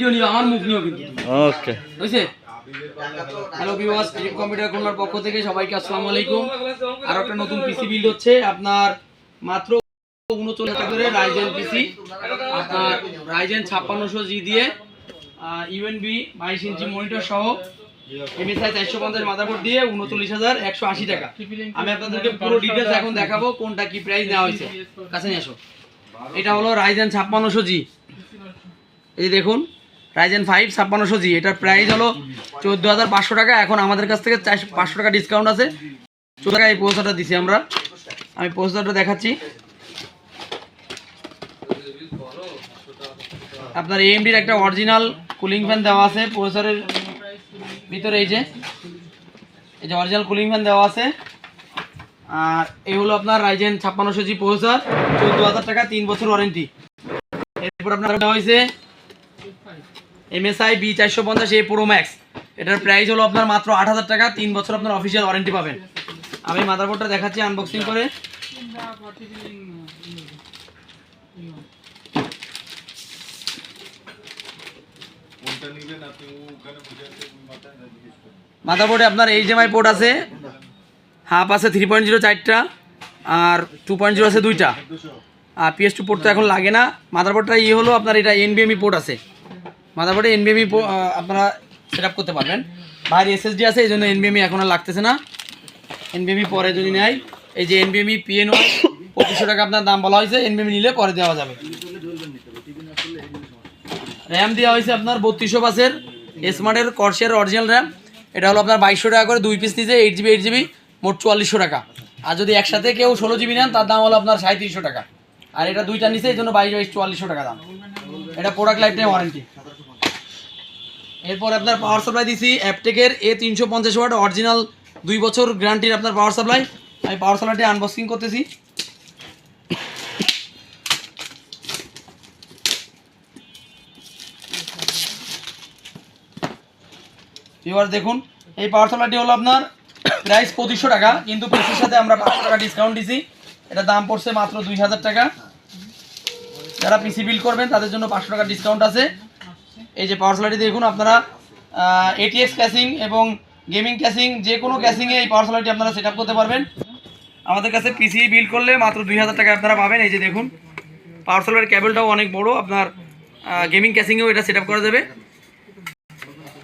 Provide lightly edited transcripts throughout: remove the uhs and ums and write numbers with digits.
Video নিও, আমার মুখ নিও কিন্তু। ওকে, বুঝছে? হ্যালো ভিউয়ার্স, টিপ কম্পিউটার কর্নার পক্ষ থেকে সবাইকে আসসালামু আলাইকুম। আর একটা নতুন পিসি বিল্ড হচ্ছে আপনার মাত্র 39 টাকা রাইজেন পিসি, আপনার রাইজেন 5600G দিয়ে ইউএনবি 22 ইঞ্চি মনিটর সহ এমএসআই 450 মাদারবোর্ড দিয়ে 39,180 টাকা। আমি আপনাদেরকে পুরো ডিটেইলস এখন দেখাবো কোনটা কি প্রাইস নেওয়া হয়েছে। কাছে নিয়ে আসো। এটা হলো রাইজেন 5600G, এই দেখুন রাইজেন 5 5600G, এটার প্রাইস হলো 14,500 টাকা। এখন আমাদের কাছ থেকে 500 টাকা ডিসকাউন্ট আছে, 14 টাকা এই প্রসেসরটা দিছি আমরা। আমি প্রসেসরটা দেখাচ্ছি। আপনার এএমডির একটা অরিজিনাল কুলিং ফ্যান দেওয়া আছে প্রসেসরের ভিতরে, এই যে অরিজিনাল কুলিং ফ্যান দেওয়া আছে। আর এই হলো আপনার রাইজেন 5600G প্রসেসর, 14,000 টাকা, 3 বছর ওয়ারেন্টি। এরপর আপনার দেওয়া হয়েছে MSI B450 A Pro Max, এটার প্রাইস হলো আপনার মাত্র 8,000 টাকা, 3 বছর আপনার অফিসিয়াল ওয়ারেন্টি পাবেন। আমি মাদারবোর্ডটা দেখাচ্ছি আনবক্সিং করে। মাদারবোর্ডে আপনার HDMI পোর্ট আছে, হাফ আছে 3.0 4টা, আর 2.0 আছে 2টা, আর PS2 পোর্ট তো এখন লাগে না। মাদারবোর্ডটা হলো আপনার এটা NVMe পোর্ট আছে, মাদারবোর্ডে NVMe আপনারা সেট আপ করতে পারবেন। বাইরে SSD আছে, এই জন্য NVMe এখন আর লাগতেছে না, NVMe পরে যদি নেয়। এই যে NVMe PNY 2500 টাকা আপনার দাম বলা হয়েছে, NVMe নিলে পরে দেওয়া যাবে। র্যাম দেওয়া হয়েছে আপনার 3200 বাসের স্মার্টের কর্সিয়ার অরিজিনাল র্যাম, এটা হলো আপনার 2200 টাকা করে, 2 পিস নিচে 8GB 8GB, মোট 4400 টাকা। আর যদি একসাথে কেউ 16GB নেন তার দাম হলো আপনার 3700 টাকা। আর এটা দুইটা নিচে, এই জন্য 22 4400 টাকা দাম। এটা প্রোডাক্ট লাইফ টাইম ওয়ারেন্টি। এরপর আপনার পাওয়ার সাপ্লাই দিছি অ্যাপটেকের A350 ওয়াট অরিজিনাল 2 বছর গ্যারান্টির আপনার পাওয়ার সাপ্লাই। আমি পাওয়ার সাপ্লাইটি আনবক্সিং করতেছি। ভিউয়ার্স দেখুন, এই পাওয়ার সাপ্লাইটি হলো আপনার প্রাইস 2500 টাকা, কিন্তু পিসির সাথে আমরা 500 টাকা ডিসকাউন্ট দিছি, এটা দাম পড়ছে মাত্র 2000 টাকা। যারা পিসি বিল করবেন তাদের জন্য 500 টাকা ডিসকাউন্ট আছে। এই যে পাওয়ার সাপ্লাইটি দেখুন, আপনারা ATX ক্যাসিং এবং গেমিং ক্যাসিং, যে কোনো ক্যাসিংয়ে এই পাওয়ার সাপ্লাইটি আপনারা সেট আপ করতে পারবেন। আমাদের কাছে পিসি বিল করলে মাত্র 2000 টাকা আপনারা পাবেন। এই যে দেখুন, পাওয়ার সাপ্লাইয়ের কেবলটাও অনেক বড়, আপনার গেমিং ক্যাসিংয়েও এটা সেট আপ করা যাবে।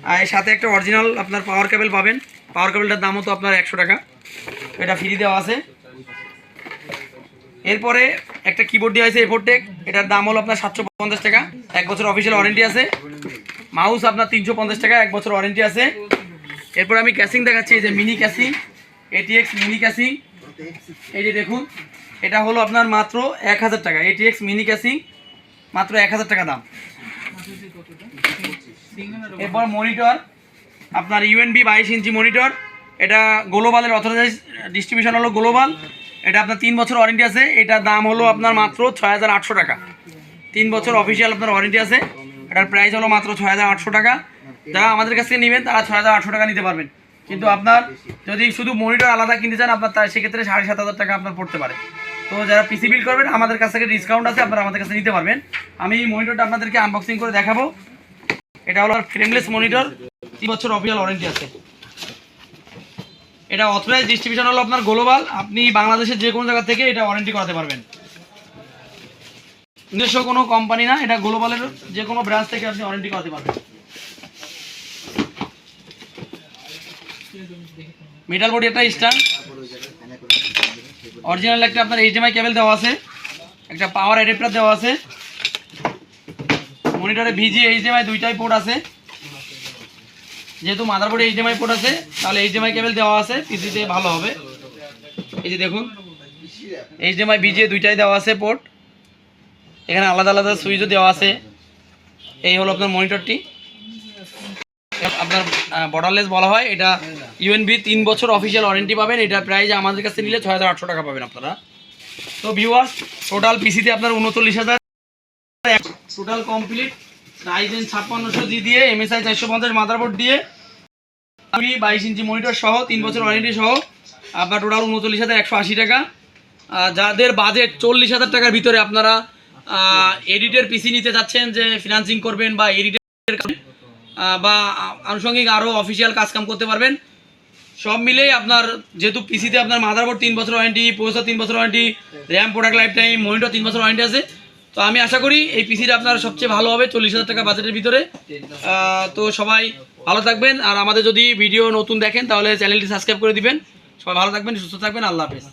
আর এর সাথে একটা অরিজিনাল আপনার পাওয়ার কেবল পাবেন, পাওয়ার কেবলটার দামও তো আপনার 100 টাকা, এটা ফ্রি দেওয়া আছে। এরপরে একটা কিবোর্ড দেওয়া আছে এফোরটেক, এটার দাম হলো আপনার 750 টাকা, 1 বছর অফিসিয়াল ওয়ারেন্টি আছে। মাউস আপনার 350 টাকা, 1 বছর ওয়ারেন্টি আছে। এরপর আমি ক্যাসিং দেখাচ্ছি, এই যে mini casing, ATX mini casing, এই যে দেখুন, এটা হলো আপনার মাত্র 1000 টাকা। ATX মিনি ক্যাসিং মাত্র 1000 টাকা দাম। এরপর মনিটর আপনার UNB 22 ইঞ্চি মনিটর, এটা গ্লোবালের অথরাইজ ডিস্ট্রিবিউশন হলো গ্লোবাল, এটা আপনার 3 বছর ওয়ারেন্টি আছে। এটার দাম হলো আপনার মাত্র 6800 টাকা, 3 বছর অফিসিয়াল আপনার ওয়ারেন্টি আছে। এটার প্রাইস হলো মাত্র 6800 টাকা। যারা আমাদের কাছ থেকে নেবেন তারা 6800 টাকা নিতে পারবেন, কিন্তু আপনার যদি শুধু মনিটর আলাদা কিনতে চান আপনার তার সেক্ষেত্রে 7500 টাকা আপনার পড়তে পারে। তো যারা পিসি বিল করবেন আমাদের কাছ থেকে ডিসকাউন্ট আছে, আপনারা আমাদের কাছে নিতে পারবেন। আমি এই মনিটরটা আপনাদেরকে আনবক্সিং করে দেখাবো। এটা হলো ফ্রেমলেস মনিটর, 3 বছর অফিসিয়াল ওয়ারেন্টি আছে। এটা অথরাইজ ডিস্ট্রিবিউশন হলো আপনার গ্লোবাল, আপনি বাংলাদেশের যে কোনো জায়গা থেকে এটা ওয়ারেন্টি করাতে পারবেন, নিজস্ব কোনো কোম্পানি না, এটা গ্লোবালের যে কোনো ব্রাঞ্চ থেকে আপনি ওয়ারেন্টি করাতে পারবেন। মেটাল বডি একটা স্ট্যান্ড, অরিজিনাল একটা আপনার HDMI কেবল দেওয়া আছে, একটা পাওয়ার অ্যাডাপ্টার দেওয়া আছে। মনিটরে VGA HDMI দুইটাই পোর্ট আছে, যেহেতু মাদারবোর্ডে HDMI পোর্ট আছে তাহলে HDMI কেবল দেওয়া আছে, পিসিতে ভালো হবে। এই যে দেখুন, HDMI VGA দুইটাই দেওয়া আছে পোর্ট, এখানে আলাদা আলাদা সুইচও দেওয়া আছে। এই হলো আপনার মনিটরটি, আপনার বর্ডারলেস বলা হয়। এটা UNB 3 বছর অফিসিয়াল ওয়ারেন্টি পাবেন। এটা প্রাইস আমাদের কাছে নিলে 6800 টাকা পাবেন আপনারা। তো ভিউয়ার্স, টোটাল পিসিতে আপনার 39,000 টোটাল কমপ্লিট রাইজেন 5600G দিয়ে MSI 450 মাদারবোর্ড দিয়ে 22 ইঞ্চি মনিটর সহ 3 বছর ওয়ারেন্টি সহ আপনার টোটাল 39,180 টাকা। যাদের বাজেট 40,000 টাকার ভিতরে আপনারা এডিটের পিসি নিতে চাচ্ছেন, যে ফিনান্সিং করবেন বা এডিটের বা আনুষঙ্গিক আরও অফিসিয়াল কাজকাম করতে পারবেন। সব মিলেই আপনার যেহেতু পিসিতে আপনার মাদারবোর্ড 3 বছর ওয়ারেন্টি, প্রসেসর 3 বছর warranty, RAM product life time, monitor 3 বছর ওয়ারেন্টি আছে। তো আমি আশা করি এই পিসিটা আপনার সবচেয়ে ভালো হবে 40,000 টাকা বাজেটের ভিতরে। তো সবাই ভালো থাকবেন, আর আমাদের যদি ভিডিও নতুন দেখেন তাহলে চ্যানেলটি সাবস্ক্রাইব করে দিবেন। সবাই ভালো থাকবেন, সুস্থ থাকবেন, আল্লাহ হাফেজ।